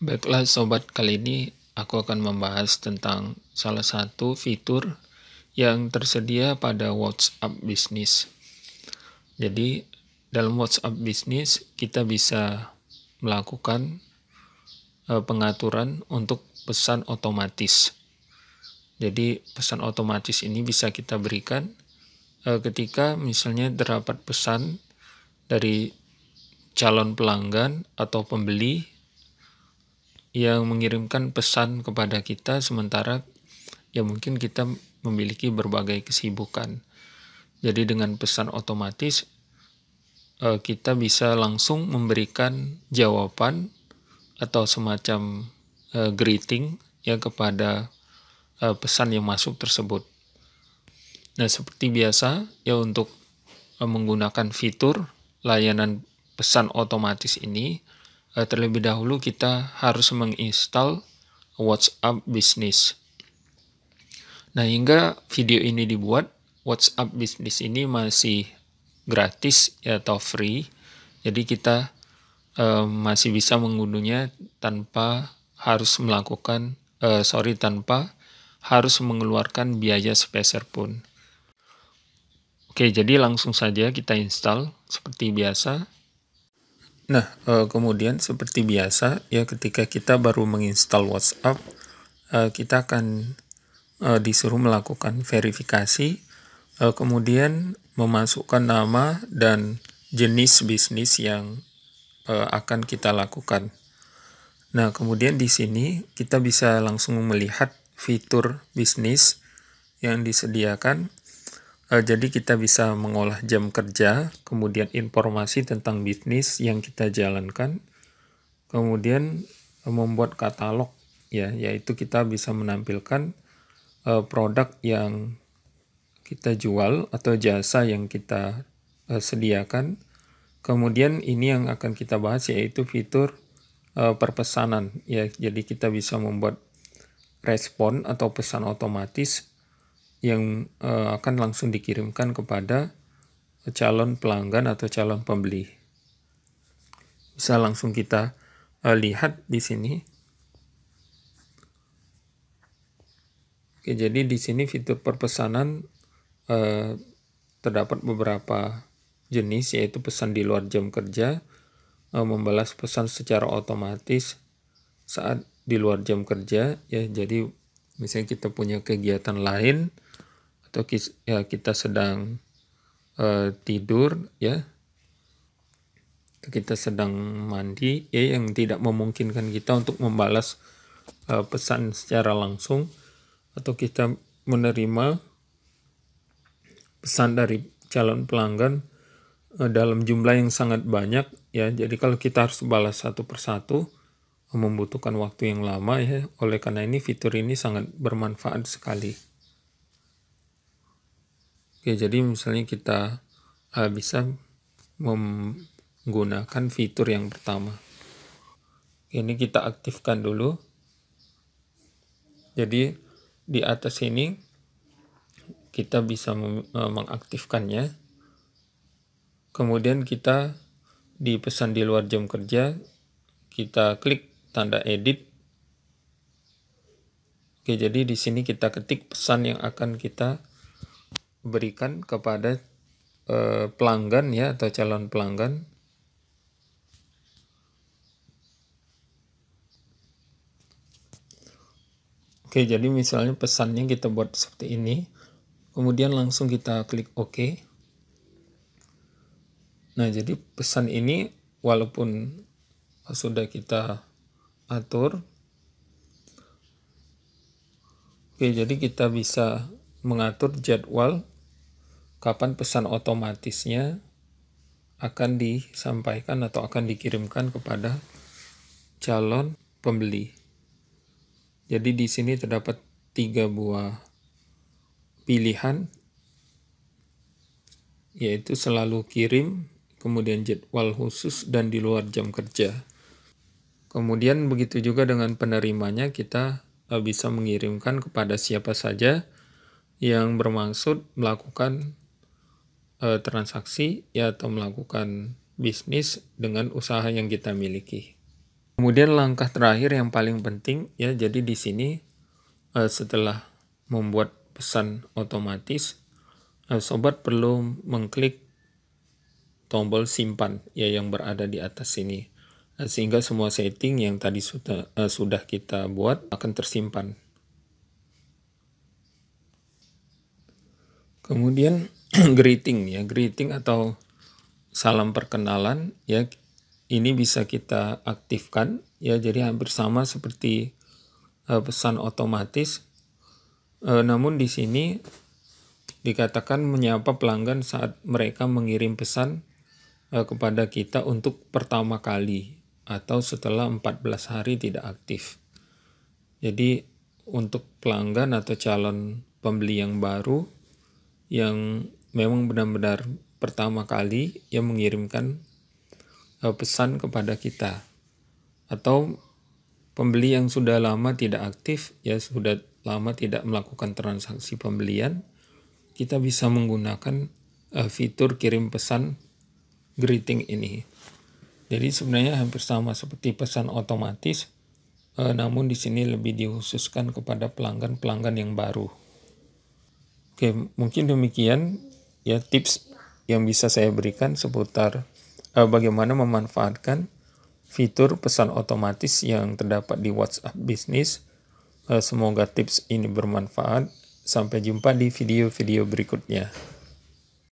Baiklah sobat, kali ini aku akan membahas tentang salah satu fitur yang tersedia pada WhatsApp Business. Jadi dalam WhatsApp Business kita bisa melakukan pengaturan untuk pesan otomatis. Jadi pesan otomatis ini bisa kita berikan ketika misalnya terdapat pesan dari calon pelanggan atau pembeli yang mengirimkan pesan kepada kita, sementara ya mungkin kita memiliki berbagai kesibukan. Jadi dengan pesan otomatis kita bisa langsung memberikan jawaban atau semacam greeting ya kepada pesan yang masuk tersebut. Nah, seperti biasa ya, untuk menggunakan fitur layanan pesan otomatis ini, terlebih dahulu kita harus menginstal WhatsApp Business. Nah, hingga video ini dibuat, WhatsApp Business ini masih gratis ya, atau free. Jadi kita masih bisa mengunduhnya tanpa harus mengeluarkan biaya sepeser pun. Oke, jadi langsung saja kita install seperti biasa. Nah, kemudian seperti biasa ya, ketika kita baru menginstal WhatsApp, kita akan disuruh melakukan verifikasi, kemudian memasukkan nama dan jenis bisnis yang akan kita lakukan. Nah, kemudian di sini kita bisa langsung melihat fitur bisnis yang disediakan. Jadi kita bisa mengolah jam kerja, kemudian informasi tentang bisnis yang kita jalankan, kemudian membuat katalog ya, yaitu kita bisa menampilkan produk yang kita jual atau jasa yang kita sediakan. Kemudian ini yang akan kita bahas, yaitu fitur perpesanan ya. Jadi kita bisa membuat respon atau pesan otomatis yang akan langsung dikirimkan kepada calon pelanggan atau calon pembeli. Bisa langsung kita lihat di sini. Oke, jadi di sini fitur perpesanan terdapat beberapa jenis, yaitu pesan di luar jam kerja, membalas pesan secara otomatis saat di luar jam kerja ya. Jadi misalnya kita punya kegiatan lain atau kita sedang tidur ya, kita sedang mandi ya, yang tidak memungkinkan kita untuk membalas pesan secara langsung, atau kita menerima pesan dari calon pelanggan dalam jumlah yang sangat banyak ya. Jadi kalau kita harus balas satu persatu membutuhkan waktu yang lama ya. Oleh karena ini fitur ini sangat bermanfaat sekali. Oke, jadi misalnya kita bisa menggunakan fitur yang pertama. Ini kita aktifkan dulu. Jadi di atas ini kita bisa mengaktifkannya. Kemudian kita di pesan di luar jam kerja, kita klik tanda edit. Oke, jadi di sini kita ketik pesan yang akan kita berikan kepada pelanggan ya, atau calon pelanggan. Oke, jadi misalnya pesannya kita buat seperti ini, kemudian langsung kita klik OK. Nah, jadi pesan ini walaupun sudah kita atur, oke, jadi kita bisa mengatur jadwal kapan pesan otomatisnya akan disampaikan atau akan dikirimkan kepada calon pembeli. Jadi di sini terdapat 3 buah pilihan, yaitu selalu kirim, kemudian jadwal khusus, dan di luar jam kerja. Kemudian begitu juga dengan penerimanya, kita bisa mengirimkan kepada siapa saja yang bermaksud melakukan transaksi ya, atau melakukan bisnis dengan usaha yang kita miliki. Kemudian langkah terakhir yang paling penting ya, jadi di sini setelah membuat pesan otomatis, sobat perlu mengklik tombol simpan ya yang berada di atas sini, sehingga semua setting yang tadi sudah kita buat akan tersimpan. Kemudian greeting ya, greeting atau salam perkenalan ya, ini bisa kita aktifkan ya, jadi hampir sama seperti pesan otomatis. Namun di sini dikatakan menyapa pelanggan saat mereka mengirim pesan kepada kita untuk pertama kali atau setelah 14 hari tidak aktif. Jadi untuk pelanggan atau calon pembeli yang baru yang memang benar-benar pertama kali yang mengirimkan pesan kepada kita, atau pembeli yang sudah lama tidak aktif ya, sudah lama tidak melakukan transaksi pembelian, kita bisa menggunakan fitur kirim pesan greeting ini. Jadi sebenarnya hampir sama seperti pesan otomatis, namun di sini lebih dikhususkan kepada pelanggan-pelanggan yang baru. Oke, mungkin demikian ya tips yang bisa saya berikan seputar bagaimana memanfaatkan fitur pesan otomatis yang terdapat di WhatsApp Business. Semoga tips ini bermanfaat. Sampai jumpa di video-video berikutnya.